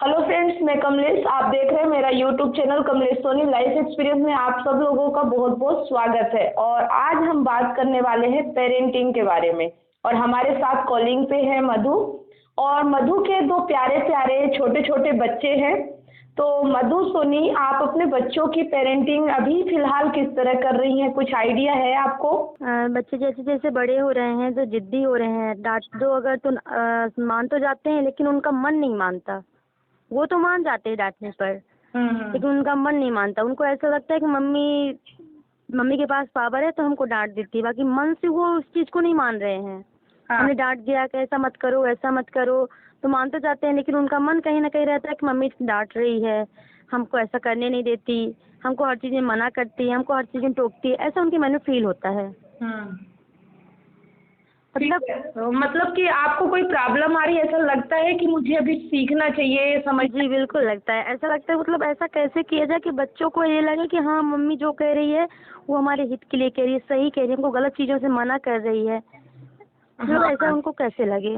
Hello friends, मैं कमलेश। आप देख रहे हैं मेरा YouTube channel Kamlesh Soni life experience में। आप सब लोगों का बहुत बहुत स्वागत है। और आज हम बात करने वाले हैं पेरेंटिंग के बारे में। और हमारे साथ कॉलिंग पे है मधु। और मधु के दो प्यारे प्यारे छोटे छोटे बच्चे हैं। तो मधु सोनी, आप अपने बच्चों की पेरेंटिंग अभी फिलहाल किस तरह कर रही हैं? कुछ आइडिया है आपको? बच्चे जैसे जैसे बड़े हो रहे हैं तो जिद्दी हो रहे हैं। डांट दो अगर तो मान तो जाते हैं, लेकिन उनका मन नहीं मानता। वो तो मान जाते हैं डांटने पर, लेकिन उनका मन नहीं मानता। उनको ऐसा लगता है कि मम्मी मम्मी के पास पावर है तो हमको डांट देती है, बाकी मन से वो उस चीज को नहीं मान रहे हैं। हमने डांट दिया कि ऐसा मत करो ऐसा मत करो, तो मान तो जाते हैं, लेकिन उनका मन कहीं ना कहीं रहता है कि मम्मी डांट रही है, हमको ऐसा करने नहीं देती, हमको हर चीज में मना करती है, हमको हर चीज में टोकती है। ऐसा उनके मन में फील होता है। मतलब कि आपको कोई प्रॉब्लम आ रही है, ऐसा लगता है कि मुझे अभी सीखना चाहिए, समझ? जी बिल्कुल लगता है, ऐसा लगता है। मतलब ऐसा कैसे किया जाए कि बच्चों को ये लगे कि हाँ मम्मी जो कह रही है वो हमारे हित के लिए कह रही है, सही कह रही है, हमको गलत चीजों से मना कर रही है। मतलब ऐसा उनको कैसे लगे।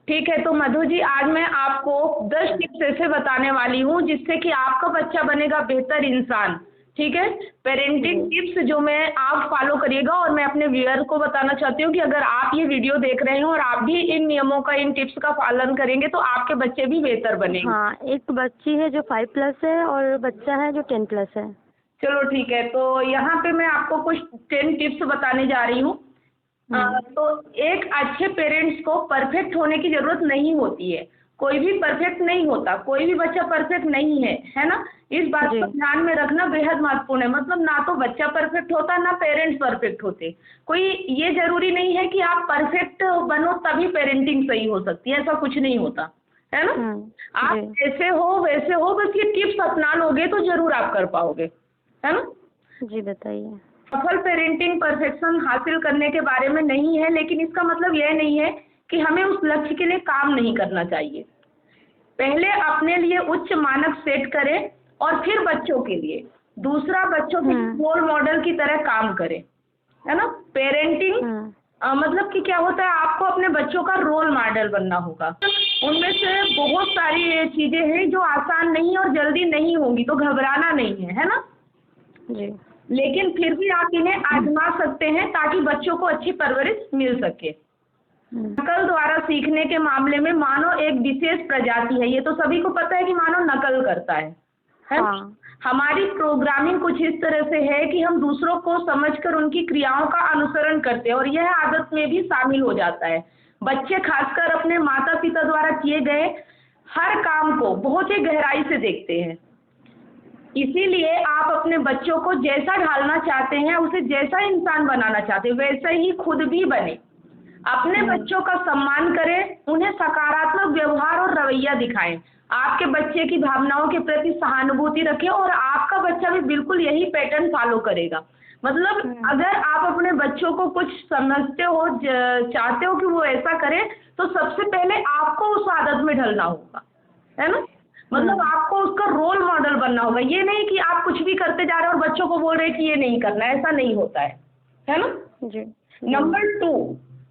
ठीक है, तो मधु जी, आज मैं आपको 10 टिप्स ऐसे बताने वाली हूँ जिससे कि आपका बच्चा बनेगा बेहतर इंसान। ठीक है? पेरेंटिंग टिप्स जो मैं आप फॉलो करिएगा। और मैं अपने व्यूअर को बताना चाहती हूँ कि अगर आप ये वीडियो देख रहे हैं और आप भी इन नियमों का, इन टिप्स का पालन करेंगे तो आपके बच्चे भी बेहतर बनेंगे। हाँ, एक बच्ची है जो 5+ है और बच्चा है जो 10+ है। चलो ठीक है, तो यहाँ पे मैं आपको कुछ 10 टिप्स बताने जा रही हूँ। तो एक अच्छे पेरेंट्स को परफेक्ट होने की जरूरत नहीं होती है। कोई भी परफेक्ट नहीं होता, कोई भी बच्चा परफेक्ट नहीं है, है ना? इस बात को ध्यान में रखना बेहद महत्वपूर्ण है। मतलब ना तो बच्चा परफेक्ट होता, ना पेरेंट्स परफेक्ट होते। कोई ये जरूरी नहीं है कि आप परफेक्ट बनो तभी पेरेंटिंग सही हो सकती है, ऐसा कुछ नहीं होता, है ना? आप जैसे हो वैसे हो, बस ये टिप्स अपना लोगे तो जरूर आप कर पाओगे, है ना? जी बताइए। सफल पेरेंटिंग परफेक्शन हासिल करने के बारे में नहीं है, लेकिन इसका मतलब यह नहीं है कि हमें उस लक्ष्य के लिए काम नहीं करना चाहिए। पहले अपने लिए उच्च मानक सेट करें और फिर बच्चों के लिए। दूसरा, बच्चों के रोल मॉडल की तरह काम करें, है ना? पेरेंटिंग मतलब कि क्या होता है, आपको अपने बच्चों का रोल मॉडल बनना होगा। उनमें से बहुत सारी चीजें हैं जो आसान नहीं और जल्दी नहीं होंगी, तो घबराना नहीं है ना? जी। लेकिन फिर भी आप इन्हें आजमा सकते हैं ताकि बच्चों को अच्छी परवरिश मिल सके। नकल द्वारा सीखने के मामले में मानव एक विशेष प्रजाति है। ये तो सभी को पता है कि मानव नकल करता है। हमारी प्रोग्रामिंग कुछ इस तरह से है कि हम दूसरों को समझकर उनकी क्रियाओं का अनुसरण करते हैं और यह आदत में भी शामिल हो जाता है। बच्चे खासकर अपने माता पिता द्वारा किए गए हर काम को बहुत ही गहराई से देखते हैं। इसीलिए आप अपने बच्चों को जैसा ढालना चाहते हैं, उसे जैसा इंसान बनाना चाहते हैं, वैसे ही खुद भी बने। अपने बच्चों का सम्मान करें, उन्हें सकारात्मक व्यवहार और रवैया दिखाएं। आपके बच्चे की भावनाओं के प्रति सहानुभूति रखें और आपका बच्चा भी बिल्कुल यही पैटर्न फॉलो करेगा। मतलब अगर आप अपने बच्चों को कुछ समझते हो, चाहते हो कि वो ऐसा करे, तो सबसे पहले आपको उस आदत में ढलना होगा, है ना? मतलब आपको उसका रोल मॉडल बनना होगा। ये नहीं कि आप कुछ भी करते जा रहे हो और बच्चों को बोल रहे हैं कि ये नहीं करना, ऐसा नहीं होता है ना? जी। नंबर 2,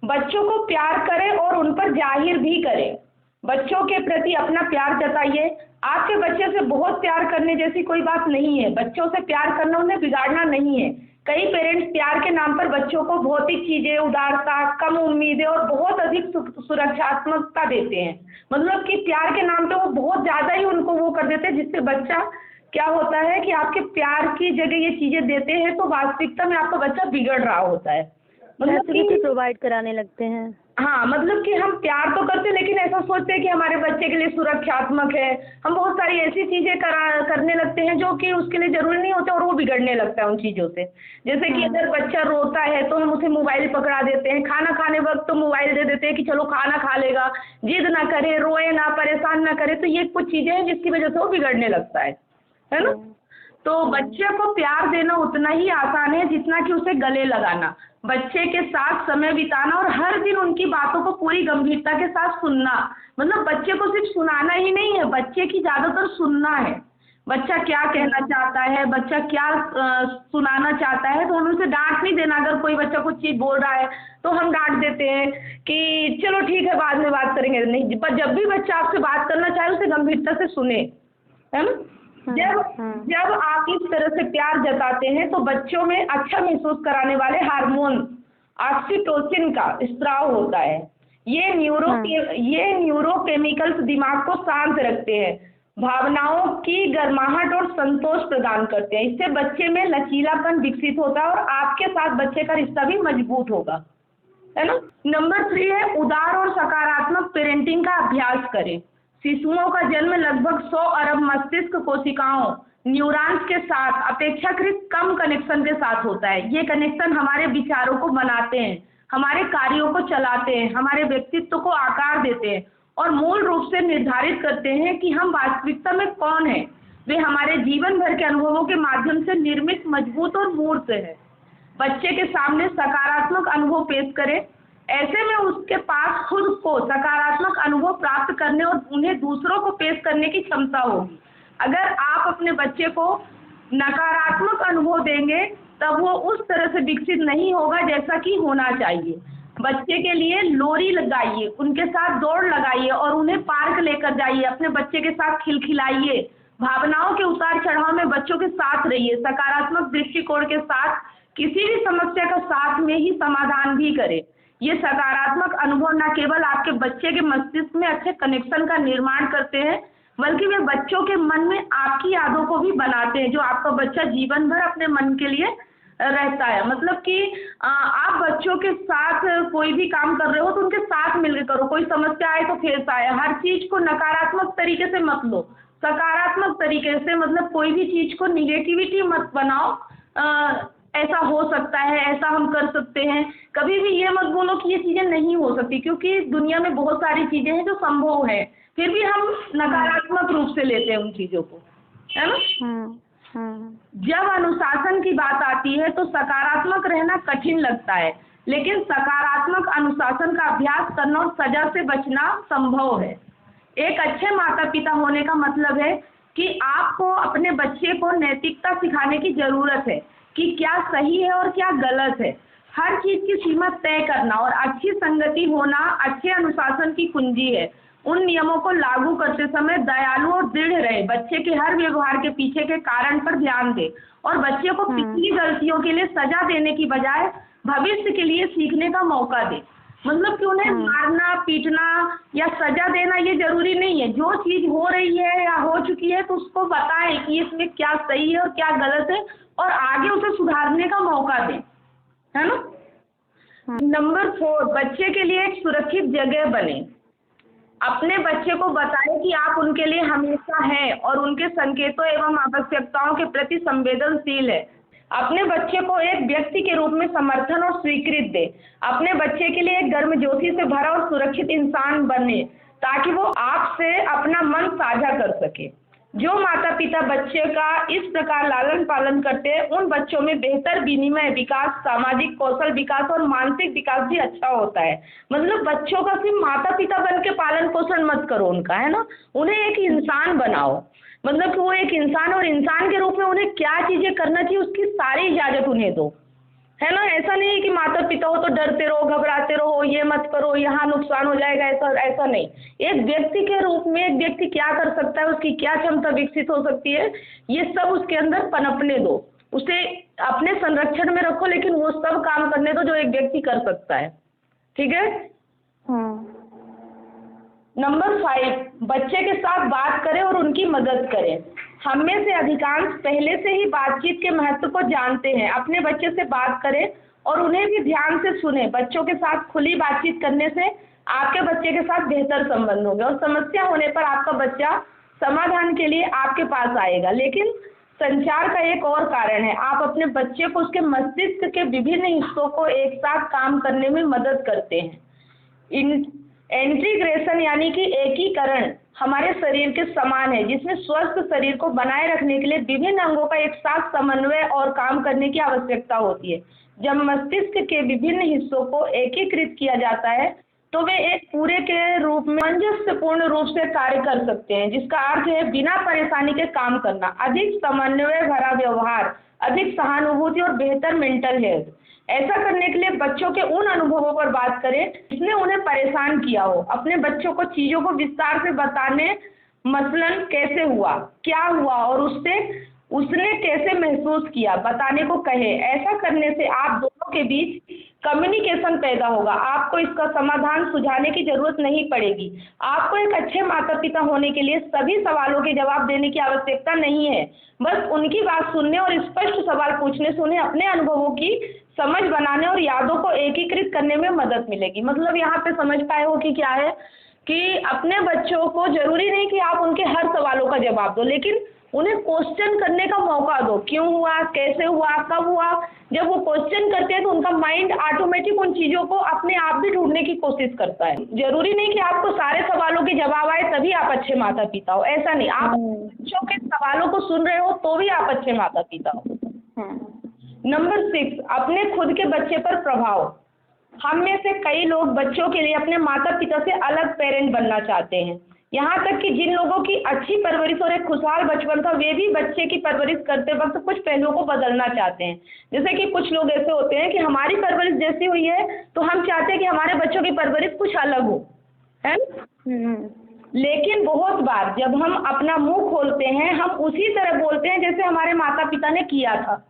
बच्चों को प्यार करें और उन पर जाहिर भी करें। बच्चों के प्रति अपना प्यार जताइए। आपके बच्चे से बहुत प्यार करने जैसी कोई बात नहीं है। बच्चों से प्यार करना उन्हें बिगाड़ना नहीं है। कई पेरेंट्स प्यार के नाम पर बच्चों को भौतिक चीजें, उदारता, कम उम्मीदें और बहुत अधिक सुरक्षात्मकता देते हैं। मतलब कि प्यार के नाम पे वो बहुत ज्यादा ही उनको वो कर देते हैं, जिससे बच्चा क्या होता है कि आपके प्यार की जगह ये चीजें देते हैं तो वास्तविकता में आपका बच्चा बिगड़ रहा होता है। मतलब कि प्रोवाइड कराने लगते हैं। हाँ, मतलब कि हम प्यार तो करते हैं लेकिन ऐसा सोचते हैं कि हमारे बच्चे के लिए सुरक्षात्मक है। हम बहुत सारी ऐसी चीजें करने लगते हैं जो कि उसके लिए जरूरी नहीं होते और वो बिगड़ने लगता है उन चीजों से। जैसे कि अगर बच्चा रोता है तो हम उसे मोबाइल पकड़ा देते हैं, खाना खाने वक्त तो मोबाइल दे देते हैं कि चलो खाना खा लेगा, जिद ना करे, रोए ना, परेशान ना करे। तो ये कुछ चीजें हैं जिसकी वजह से वो बिगड़ने लगता है ना? तो बच्चे को प्यार देना उतना ही आसान है जितना कि उसे गले लगाना। बच्चे के साथ समय बिताना और हर दिन उनकी बातों को पूरी गंभीरता के साथ सुनना। मतलब बच्चे को सिर्फ सुनाना ही नहीं है, बच्चे की ज्यादातर सुनना है। बच्चा क्या कहना चाहता है, बच्चा क्या सुनाना चाहता है, तो हमें उसे डांट नहीं देना। अगर कोई बच्चा कुछ चीज़ बोल रहा है तो हम डांट देते हैं कि चलो ठीक है बाद में बात करेंगे, नहीं। पर जब भी बच्चा आपसे बात करना चाहे उसे गंभीरता से सुने, है ना। जब आप इस तरह से प्यार जताते हैं तो बच्चों में अच्छा महसूस कराने वाले हार्मोन ऑक्सीटोसिन का स्त्राव होता है। ये न्यूरोकेमिकल्स दिमाग को शांत रखते हैं, भावनाओं की गर्माहट और संतोष प्रदान करते हैं। इससे बच्चे में लचीलापन विकसित होता है और आपके साथ बच्चे का रिश्ता भी मजबूत होगा, है ना। नंबर 3 है उदार और सकारात्मक पेरेंटिंग का अभ्यास करें। शिशुओं का जन्म लगभग 100 अरब मस्तिष्क कोशिकाओं न्यूरॉन्स के साथ अपेक्षाकृत कम कनेक्शन के साथ होता है। ये कनेक्शन हमारे विचारों को बनाते हैं, हमारे कार्यों को चलाते हैं, हमारे व्यक्तित्व को आकार देते हैं और मूल रूप से निर्धारित करते हैं कि हम वास्तविकता में कौन हैं। वे हमारे जीवन भर के अनुभवों के माध्यम से निर्मित मजबूत और मूर्त है। बच्चे के सामने सकारात्मक अनुभव पेश करें, ऐसे में उसके पास खुद को सकारात्मक अनुभव प्राप्त करने और उन्हें दूसरों को पेश करने की क्षमता होगी। अगर आप अपने बच्चे को नकारात्मक अनुभव देंगे तब वो उस तरह से विकसित नहीं होगा जैसा कि होना चाहिए। बच्चे के लिए लोरी लगाइए, उनके साथ दौड़ लगाइए और उन्हें पार्क लेकर जाइए। अपने बच्चे के साथ खिलखिलाइए, भावनाओं के उतार चढ़ाव में बच्चों के साथ रहिए। सकारात्मक दृष्टिकोण के साथ किसी भी समस्या का साथ में ही समाधान भी करें। ये सकारात्मक अनुभव न केवल आपके बच्चे के मस्तिष्क में अच्छे कनेक्शन का निर्माण करते हैं बल्कि वे बच्चों के मन में आपकी यादों को भी बनाते हैं, जो आपका बच्चा जीवन भर अपने मन के लिए रहता है। मतलब कि आप बच्चों के साथ कोई भी काम कर रहे हो तो उनके साथ मिलकर करो। कोई समस्या आए तो फेस आए, हर चीज को नकारात्मक तरीके से मत लो, सकारात्मक तरीके से। मतलब कोई भी चीज को निगेटिविटी मत बनाओ, ऐसा हो सकता है, ऐसा हम कर सकते हैं। कभी भी ये मत बोलो कि ये चीजें नहीं हो सकती, क्योंकि दुनिया में बहुत सारी चीजें हैं जो संभव है, फिर भी हम नकारात्मक रूप से लेते हैं उन चीजों को, है ना। जब अनुशासन की बात आती है तो सकारात्मक रहना कठिन लगता है, लेकिन सकारात्मक अनुशासन का अभ्यास करना और सजा से बचना संभव है। एक अच्छे माता पिता होने का मतलब है कि आपको अपने बच्चे को नैतिकता सिखाने की जरूरत है कि क्या सही है और क्या गलत है। हर चीज की सीमा तय करना और अच्छी संगति होना अच्छे अनुशासन की कुंजी है। उन नियमों को लागू करते समय दयालु और दृढ़ रहे। बच्चे के हर व्यवहार के पीछे के कारण पर ध्यान दे और बच्चे को पिछली गलतियों के लिए सजा देने की बजाय भविष्य के लिए सीखने का मौका दे। मतलब कि उन्हें मारना पीटना या सजा देना ये जरूरी नहीं है। जो चीज हो रही है या हो चुकी है तो उसको बताएं कि इसमें क्या सही है और क्या गलत है और आगे उसे सुधारने का मौका दें, है ना। नंबर 4, बच्चे के लिए एक सुरक्षित जगह बने। अपने बच्चे को बताएं कि आप उनके लिए हमेशा हैं और उनके संकेतों एवं आवश्यकताओं के प्रति संवेदनशील है। अपने बच्चे को एक व्यक्ति के रूप में समर्थन और स्वीकृति दे। अपने बच्चे के लिए एक गर्मजोशी से भरा और सुरक्षित इंसान बने ताकि वो आपसे अपना मन साझा कर सके। जो माता पिता बच्चे का इस प्रकार लालन पालन करते हैं उन बच्चों में बेहतर विनिमय विकास, सामाजिक कौशल विकास और मानसिक विकास भी अच्छा होता है। मतलब बच्चों का सिर्फ माता पिता बन के पालन पोषण मत करो उनका, है ना। उन्हें एक इंसान बनाओ। मतलब कि वो एक इंसान और इंसान के रूप में उन्हें क्या चीजें करना चाहिए उसकी सारी इजाजत उन्हें दो, है ना। ऐसा नहीं है कि माता पिता हो तो डरते रहो, घबराते रहो, ये मत करो, यहाँ नुकसान हो जाएगा, ऐसा नहीं। एक व्यक्ति के रूप में एक व्यक्ति क्या कर सकता है, उसकी क्या क्षमता विकसित हो सकती है, ये सब उसके अंदर पनपने दो। उसे अपने संरक्षण में रखो लेकिन वो सब काम करने दो जो एक व्यक्ति कर सकता है, ठीक है। नंबर 5, बच्चे के साथ बात करें और उनकी मदद करें। हम में से अधिकांश पहले से ही बातचीत के महत्व को जानते हैं। अपने बच्चे से बात करें और उन्हें भी ध्यान से सुने। बच्चों के साथ खुली बातचीत करने से आपके बच्चे के साथ बेहतर संबंध होंगे और समस्या होने पर आपका बच्चा समाधान के लिए आपके पास आएगा। लेकिन संचार का एक और कारण है, आप अपने बच्चे को उसके मस्तिष्क के विभिन्न हिस्सों को एक साथ काम करने में मदद करते हैं। इंटीग्रेशन यानी कि एकीकरण हमारे शरीर के समान है, जिसमें स्वस्थ शरीर को बनाए रखने के लिए विभिन्न अंगों का एक साथ समन्वय और काम करने की आवश्यकता होती है। जब मस्तिष्क के विभिन्न हिस्सों को एकीकृत किया जाता है तो वे एक पूरे के रूप में सामंजस्यपूर्ण रूप से कार्य कर सकते हैं, जिसका अर्थ है बिना परेशानी के काम करना, अधिक समन्वय भरा व्यवहार, अधिक सहानुभूति और बेहतर मेंटल हेल्थ। ऐसा करने के लिए बच्चों के उन अनुभवों पर बात करें जिसने उन्हें परेशान किया हो। अपने बच्चों को चीजों को विस्तार से बताने, मसलन कैसे हुआ, क्या हुआ और उसने कैसे महसूस किया, बताने को कहे। ऐसा करने से आप दोनों के बीच कम्युनिकेशन पैदा होगा। आपको इसका समाधान सुझाने की जरूरत नहीं पड़ेगी। आपको एक अच्छे माता पिता होने के लिए सभी सवालों के जवाब देने की आवश्यकता नहीं है। बस उनकी बात सुनने और स्पष्ट सवाल पूछने से उन्हें अपने अनुभवों की समझ बनाने और यादों को एकीकृत करने में मदद मिलेगी। मतलब यहाँ पे समझ पाए हो कि क्या है कि अपने बच्चों को जरूरी नहीं कि आप उनके हर सवालों का जवाब दो, लेकिन उन्हें क्वेश्चन करने का मौका दो। क्यों हुआ, कैसे हुआ, कब हुआ। जब वो क्वेश्चन करते हैं तो उनका माइंड ऑटोमेटिक उन चीजों को अपने आप भी ढूंढने की कोशिश करता है। जरूरी नहीं कि आपको सारे सवालों के जवाब आए तभी आप अच्छे माता पिता हो, ऐसा नहीं। आप बच्चों के सवालों को सुन रहे हो तो भी आप अच्छे माता पिता हो। नंबर 6, अपने खुद के बच्चे पर प्रभाव। हम में से कई लोग बच्चों के लिए अपने माता पिता से अलग पेरेंट बनना चाहते हैं। यहाँ तक कि जिन लोगों की अच्छी परवरिश और एक खुशहाल बचपन था, वे भी बच्चे की परवरिश करते वक्त कुछ पहलुओं को बदलना चाहते हैं। जैसे कि कुछ लोग ऐसे होते हैं कि हमारी परवरिश जैसी हुई है तो हम चाहते हैं कि हमारे बच्चों की परवरिश कुछ अलग हो, है ना? लेकिन बहुत बार जब हम अपना मुंह खोलते हैं, हम उसी तरह बोलते हैं जैसे हमारे माता पिता ने किया था।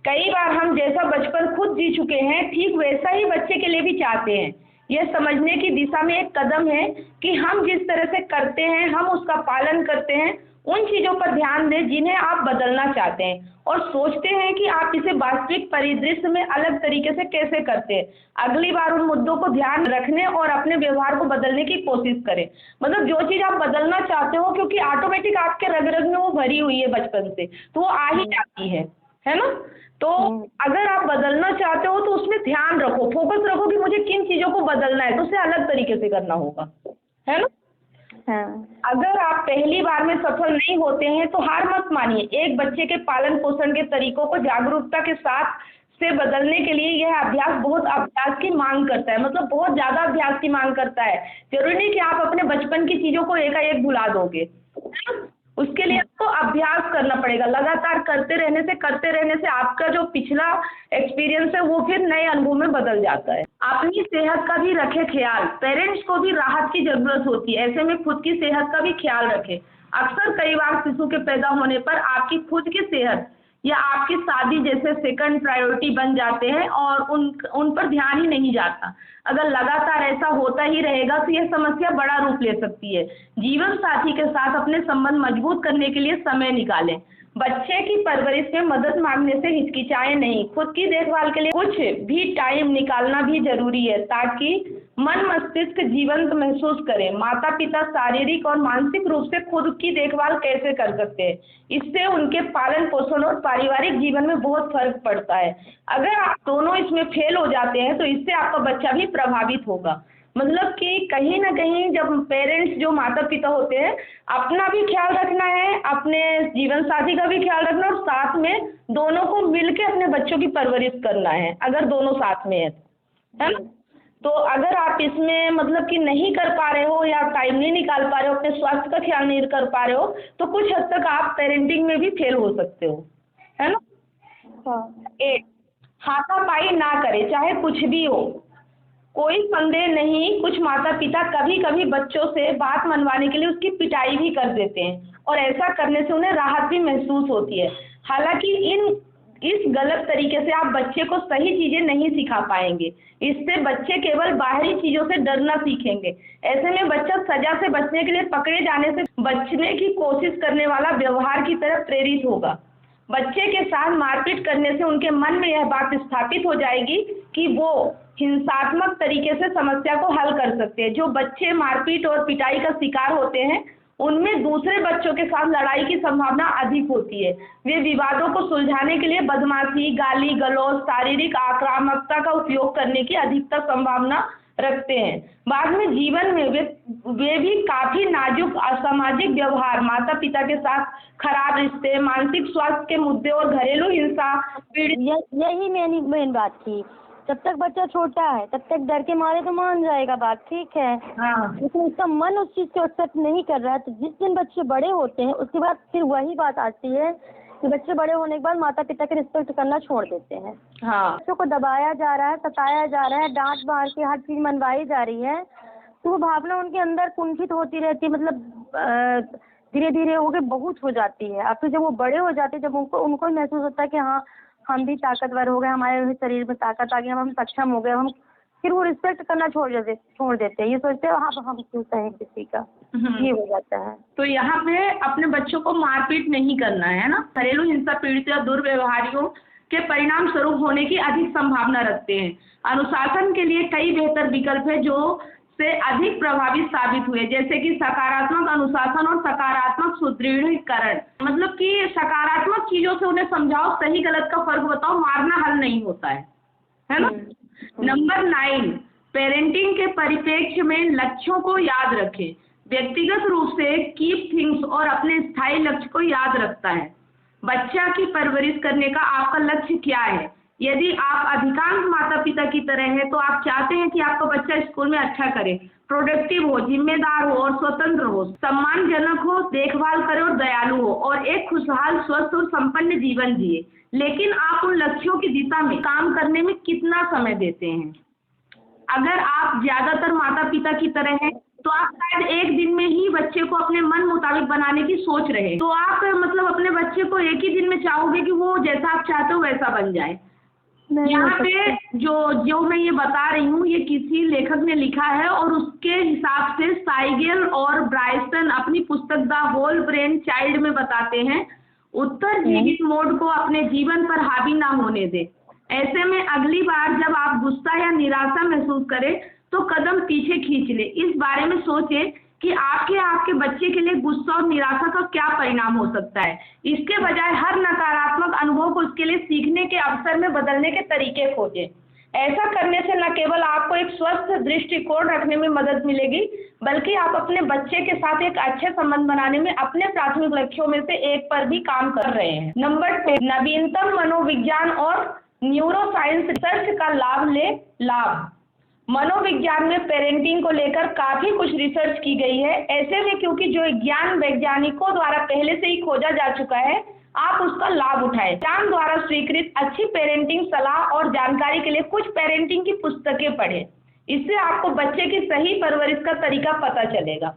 कई बार हम जैसा बचपन खुद जी चुके हैं, ठीक वैसा ही बच्चे के लिए भी चाहते हैं। यह समझने की दिशा में एक कदम है कि हम जिस तरह से करते हैं, हम उसका पालन करते हैं। उन चीजों पर ध्यान दें जिन्हें आप बदलना चाहते हैं और सोचते हैं कि आप इसे वास्तविक परिदृश्य में अलग तरीके से कैसे करते हैं। अगली बार उन मुद्दों को ध्यान रखने और अपने व्यवहार को बदलने की कोशिश करें। मतलब जो चीज आप बदलना चाहते हो, क्योंकि ऑटोमेटिक आपके रग रग में वो भरी हुई है बचपन से, तो वो आ ही जाती है ना? तो अगर आप बदलना चाहते हो तो उसमें ध्यान रखो, फोकस रखो कि मुझे किन चीजों को बदलना है, तो उसे अलग तरीके से करना होगा, है ना? अगर आप पहली बार में सफल नहीं होते हैं तो हार मत मानिए। एक बच्चे के पालन पोषण के तरीकों को जागरूकता के साथ से बदलने के लिए यह अभ्यास बहुत अभ्यास की मांग करता है। मतलब बहुत ज्यादा अभ्यास की मांग करता है। जरूरी नहीं कि आप अपने बचपन की चीजों को एकाएक भुला दोगे, है ना? उसके लिए आपको अभ्यास करना पड़ेगा। लगातार करते रहने से आपका जो पिछला एक्सपीरियंस है वो फिर नए अनुभव में बदल जाता है। अपनी सेहत का भी रखे ख्याल। पेरेंट्स को भी राहत की जरूरत होती है, ऐसे में खुद की सेहत का भी ख्याल रखें। अक्सर कई बार शिशु के पैदा होने पर आपकी खुद की सेहत या आपकी शादी जैसे सेकंड प्रायोरिटी बन जाते हैं और उन पर ध्यान ही नहीं जाता। अगर लगातार ऐसा होता ही रहेगा तो यह समस्या बड़ा रूप ले सकती है। जीवन साथी के साथ अपने संबंध मजबूत करने के लिए समय निकालें। बच्चे की परवरिश में मदद मांगने से हिचकिचाएं नहीं। खुद की देखभाल के लिए कुछ भी टाइम निकालना भी जरूरी है ताकि मन मस्तिष्क जीवंत महसूस करें। माता पिता शारीरिक और मानसिक रूप से खुद की देखभाल कैसे कर सकते हैं, इससे उनके पालन पोषण और पारिवारिक जीवन में बहुत फर्क पड़ता है। अगर आप दोनों इसमें फेल हो जाते हैं तो इससे आपका बच्चा भी प्रभावित होगा। मतलब कि कहीं ना कहीं जब पेरेंट्स जो माता पिता होते हैं, अपना भी ख्याल रखना है, अपने जीवन साथी का भी ख्याल रखना और साथ में दोनों को मिलके अपने बच्चों की परवरिश करना है। अगर दोनों साथ में है ना? तो अगर आप इसमें मतलब कि नहीं कर पा रहे हो या टाइम नहीं निकाल पा रहे हो, अपने स्वास्थ्य का ख्याल नहीं कर पा रहे हो, तो कुछ हद तक आप पेरेंटिंग में भी फेल हो सकते हो, है ना? 8, हाथापाई ना करें, चाहे कुछ भी हो। कोई संदेह नहीं, कुछ माता पिता कभी कभी बच्चों से बात मनवाने के लिए उसकी पिटाई भी कर देते हैं और ऐसा करने से उन्हें राहत भी महसूस होती है। हालांकि इस गलत तरीके से आप बच्चे को सही चीजें नहीं सिखा पाएंगे। इससे बच्चे केवल बाहरी चीजों से डरना सीखेंगे। ऐसे में बच्चा सजा से बचने के लिए पकड़े जाने से बचने की कोशिश करने वाला व्यवहार की तरफ प्रेरित होगा। बच्चे के साथ मारपीट करने से उनके मन में यह बात स्थापित हो जाएगी कि वो हिंसात्मक तरीके से समस्या को हल कर सकते हैं। जो बच्चे मारपीट और पिटाई का शिकार होते हैं उनमें दूसरे बच्चों के साथ लड़ाई की संभावना अधिक होती है। वे विवादों को सुलझाने के लिए बदमाशी, गाली गलौज, शारीरिक आक्रामकता का उपयोग करने की अधिकतर संभावना रखते हैं। बाद में जीवन में वे भी काफी नाजुक असामाजिक व्यवहार, माता पिता के साथ खराब रिश्ते, मानसिक स्वास्थ्य के मुद्दे और घरेलू हिंसा यही मेन बात थी जब तक बच्चा छोटा है तब तक डर के मारे तो मान जाएगा बात, ठीक है, लेकिन उसका मन उस चीज़ को एक्सेप्ट नहीं कर रहा है। तो जिस दिन बच्चे बड़े होते हैं उसके बाद फिर वही बात आती है कि बच्चे बड़े होने के बाद माता पिता के रिस्पेक्ट करना छोड़ देते हैं। बच्चों को दबाया जा रहा है, सताया जा रहा है, डांट मार के हर चीज़ मनवाई जा रही है, तो वो भावना उनके अंदर कुंठित होती रहती है, मतलब धीरे धीरे हो के बहुत हो जाती है। और फिर जब वो बड़े हो जाते हैं, जब उनको महसूस होता है कि हाँ हम भी ताकतवर हो गए, हमारे शरीर में ताकत आ गई, हम सक्षम हो गए, हम फिर वो रिस्पेक्ट करना छोड़ देते हैं। ये सोचते हैं हाँ हम क्यों सहें किसी का, ये हो जाता है। तो यहाँ पे अपने बच्चों को मारपीट नहीं करना है ना। घरेलू हिंसा पीड़ित या दुर्व्यवहारियों के परिणाम स्वरूप होने की अधिक संभावना रखते हैं। अनुशासन के लिए कई बेहतर विकल्प है जो से अधिक प्रभावी साबित हुए, जैसे कि सकारात्मक अनुशासन और सकारात्मक सुदृढ़ीकरण। मतलब कि सकारात्मक चीजों से उन्हें समझाओ, सही गलत का फर्क बताओ, मारना हल नहीं होता है ना। नंबर 9, पेरेंटिंग के परिप्रेक्ष्य में लक्ष्यों को याद रखें। व्यक्तिगत रूप से कीप थिंग्स और अपने स्थायी लक्ष्य को याद रखता है। बच्चा की परवरिश करने का आपका लक्ष्य क्या है? यदि आप अधिकांश माता पिता की तरह हैं तो आप चाहते हैं कि आपका बच्चा स्कूल में अच्छा करे, प्रोडक्टिव हो, जिम्मेदार हो और स्वतंत्र हो, सम्मानजनक हो, देखभाल करे और दयालु हो और एक खुशहाल, स्वस्थ और संपन्न जीवन जिए। लेकिन आप उन लक्ष्यों की दिशा में काम करने में कितना समय देते हैं? अगर आप ज्यादातर माता पिता की तरह हैं तो आप शायद एक दिन में ही बच्चे को अपने मन मुताबिक बनाने की सोच रहे हैं। तो आप मतलब अपने बच्चे को एक ही दिन में चाहोगे कि वो जैसा आप चाहते हो वैसा बन जाए। यहाँ पे जो मैं ये बता रही हूँ ये किसी लेखक ने लिखा है और उसके हिसाब से साइगेल और ब्राइसन अपनी पुस्तक द होल ब्रेन चाइल्ड में बताते हैं, उत्तरजीवित मोड को अपने जीवन पर हावी ना होने दे। ऐसे में अगली बार जब आप गुस्सा या निराशा महसूस करें तो कदम पीछे खींच ले। इस बारे में सोचें कि आपके बच्चे के लिए गुस्सा और निराशा का क्या परिणाम हो सकता है। इसके बजाय हर नकारात्मक अनुभव को उसके लिए सीखने के अवसर में बदलने के तरीके खोजें। ऐसा करने से न केवल आपको एक स्वस्थ दृष्टिकोण रखने में मदद मिलेगी, बल्कि आप अपने बच्चे के साथ एक अच्छे संबंध बनाने में अपने प्राथमिक लक्ष्यों में से एक पर भी काम कर रहे हैं। नंबर 2, नवीनतम मनोविज्ञान और न्यूरोसाइंस रिसर्च का लाभ। मनोविज्ञान में पेरेंटिंग को लेकर काफी कुछ रिसर्च की गई है। ऐसे में क्योंकि जो ज्ञान वैज्ञानिकों द्वारा पहले से ही खोजा जा चुका है, आप उसका लाभ उठाएं। विज्ञान द्वारा स्वीकृत अच्छी पेरेंटिंग सलाह और जानकारी के लिए कुछ पेरेंटिंग की पुस्तकें पढ़ें। इससे आपको बच्चे की सही परवरिश का तरीका पता चलेगा।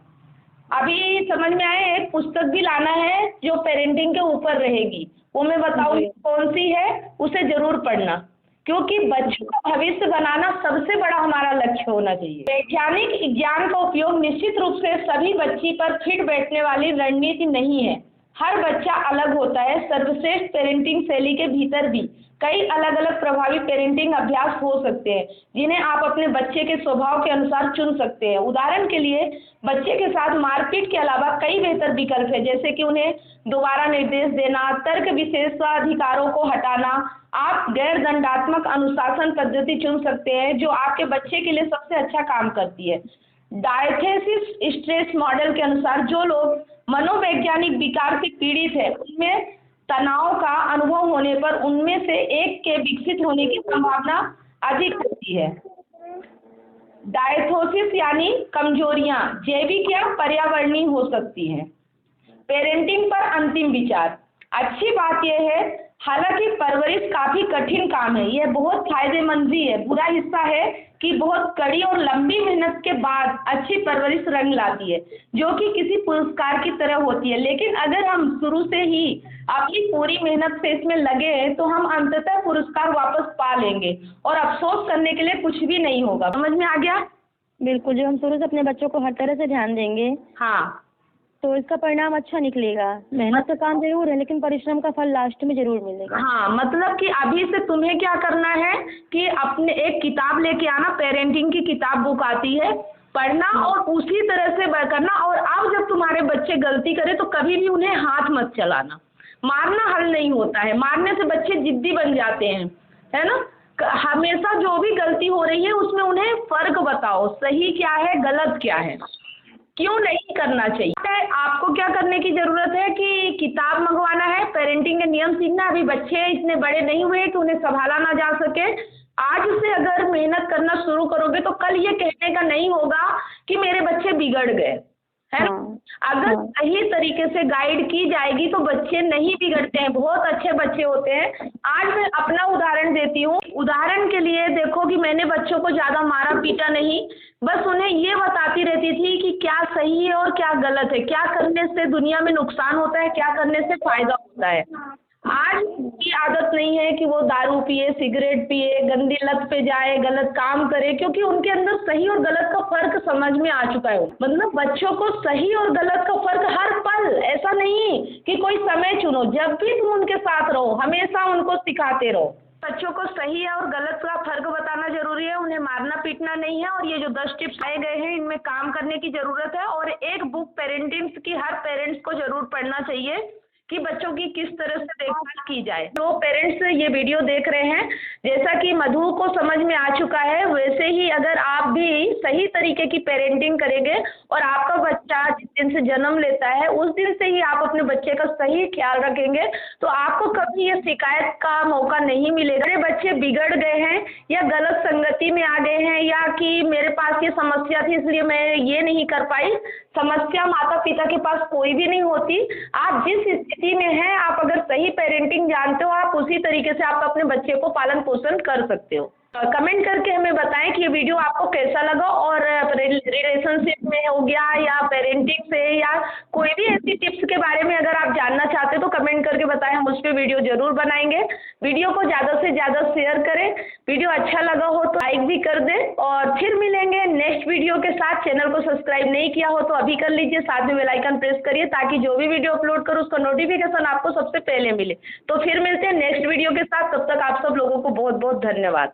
अभी समझ में आए, एक पुस्तक भी लाना है जो पेरेंटिंग के ऊपर रहेगी, वो मैं बताऊंगी कौन सी है, उसे जरूर पढ़ना, क्योंकि बच्चों का भविष्य बनाना सबसे बड़ा हमारा लक्ष्य होना चाहिए। वैज्ञानिक ज्ञान का उपयोग निश्चित रूप से सभी बच्ची पर फिट बैठने वाली रणनीति नहीं है। हर बच्चा अलग होता है। सर्वश्रेष्ठ पेरेंटिंग शैली के भीतर भी कई अलग अलग प्रभावी पेरेंटिंग अभ्यास हो सकते हैं, जिन्हें आप अपने बच्चे के स्वभाव के अनुसार चुन सकते हैं। उदाहरण के लिए, बच्चे के साथ मारपीट के अलावा कई बेहतर विकल्प है, जैसे कि उन्हें दोबारा निर्देश देना, तर्क विशेषाधिकारों को हटाना। आप गैर दंडात्मक अनुशासन पद्धति चुन सकते हैं जो आपके बच्चे के लिए सबसे अच्छा काम करती है। डायथेसिस स्ट्रेस मॉडल के अनुसार जो लोग मनोवैज्ञानिक विकार से पीड़ित है, उनमें तनाव का अनुभव होने पर उनमें से एक के विकसित होने की संभावना अधिक होती है। डायथोसिस यानी कमजोरियां जैविक या पर्यावरणीय हो सकती हैं। पेरेंटिंग पर अंतिम विचार। अच्छी बात यह है, हालांकि परवरिश काफी कठिन काम है, यह बहुत फायदेमंद भी है। बुरा हिस्सा है कि बहुत कड़ी और लंबी मेहनत के बाद अच्छी परवरिश रंग लाती है, जो कि किसी पुरस्कार की तरह होती है। लेकिन अगर हम शुरू से ही अपनी पूरी मेहनत से इसमें लगे हैं तो हम अंततः पुरस्कार वापस पा लेंगे और अफसोस करने के लिए कुछ भी नहीं होगा। समझ में आ गया? बिल्कुल, जो हम शुरू से अपने बच्चों को हर तरह से ध्यान देंगे, हाँ, तो इसका परिणाम अच्छा निकलेगा। मेहनत का काम जरूर है, लेकिन परिश्रम का फल लास्ट में जरूर मिलेगा। हाँ, मतलब कि अभी से तुम्हें क्या करना है कि अपने एक किताब लेके आना, पेरेंटिंग की किताब बुक आती है, पढ़ना और उसी तरह से करना। और अब जब तुम्हारे बच्चे गलती करें तो कभी भी उन्हें हाथ मत चलाना। मारना हल नहीं होता है, मारने से बच्चे जिद्दी बन जाते हैं, है ना। हमेशा जो भी गलती हो रही है उसमें उन्हें फर्क बताओ, सही क्या है, गलत क्या है, क्यों नहीं करना चाहिए। आपको क्या करने की जरूरत है कि किताब मंगवाना है, पेरेंटिंग के नियम सीखना। अभी बच्चे इतने बड़े नहीं हुए कि उन्हें संभाला ना जा सके। आज से अगर मेहनत करना शुरू करोगे तो कल ये कहने का नहीं होगा कि मेरे बच्चे बिगड़ गए, है ना। अगर सही तरीके से गाइड की जाएगी तो बच्चे नहीं बिगड़ते हैं, बहुत अच्छे बच्चे होते हैं। आज मैं अपना उदाहरण देती हूँ। उदाहरण के लिए देखो कि मैंने बच्चों को ज़्यादा मारा पीटा नहीं, बस उन्हें ये बताती रहती थी कि क्या सही है और क्या गलत है, क्या करने से दुनिया में नुकसान होता है, क्या करने से फायदा होता है। आज की आदत नहीं है कि वो दारू पिए, सिगरेट पिए, गंदी लत पे जाए, गलत काम करे, क्योंकि उनके अंदर सही और गलत का फर्क समझ में आ चुका है। मतलब बच्चों को सही और गलत का फर्क हर पल, ऐसा नहीं कि कोई समय चुनो, जब भी तुम उनके साथ रहो हमेशा उनको सिखाते रहो। बच्चों को सही और गलत का फर्क बताना जरूरी है, उन्हें मारना पीटना नहीं है। और ये जो 10 टिप्स आए गए हैं इनमें काम करने की जरूरत है। और एक बुक पेरेंटिंग की हर पेरेंट्स को जरूर पढ़ना चाहिए कि बच्चों की किस तरह से देखभाल की जाए। जो पेरेंट्स ये वीडियो देख रहे हैं, जैसा कि मधु को समझ में आ चुका है, वैसे ही अगर आप भी सही तरीके की पेरेंटिंग करेंगे और आपका बच्चा जिस दिन से जन्म लेता है उस दिन से ही आप अपने बच्चे का सही ख्याल रखेंगे तो आपको कभी ये शिकायत का मौका नहीं मिलेगा मेरे बच्चे बिगड़ गए हैं या गलत संगति में आ गए हैं या कि मेरे पास ये समस्या थी इसलिए मैं ये नहीं कर पाई। समस्या माता पिता के पास कोई भी नहीं होती। आप जिस स्थिति में हैं, आप अगर सही पेरेंटिंग जानते हो, आप उसी तरीके से आप अपने बच्चे को पालन पोषण कर सकते हो। कमेंट करके हमें बताएं कि ये वीडियो आपको कैसा लगा और रिलेशनशिप में हो गया या पेरेंटिंग से या कोई भी ऐसी टिप्स के बारे में अगर आप जानना चाहते हो तो कमेंट करके बताएं, हम उस पर वीडियो जरूर बनाएंगे। वीडियो को ज़्यादा से ज़्यादा शेयर करें, वीडियो अच्छा लगा हो तो लाइक भी कर दें और फिर मिलेंगे नेक्स्ट वीडियो के साथ। चैनल को सब्सक्राइब नहीं किया हो तो अभी कर लीजिए, साथ में बेल आइकन प्रेस करिए ताकि जो भी वीडियो अपलोड करो उसका नोटिफिकेशन आपको सबसे पहले मिले। तो फिर मिलते हैं नेक्स्ट वीडियो के साथ, तब तक आप सब लोगों को बहुत बहुत धन्यवाद।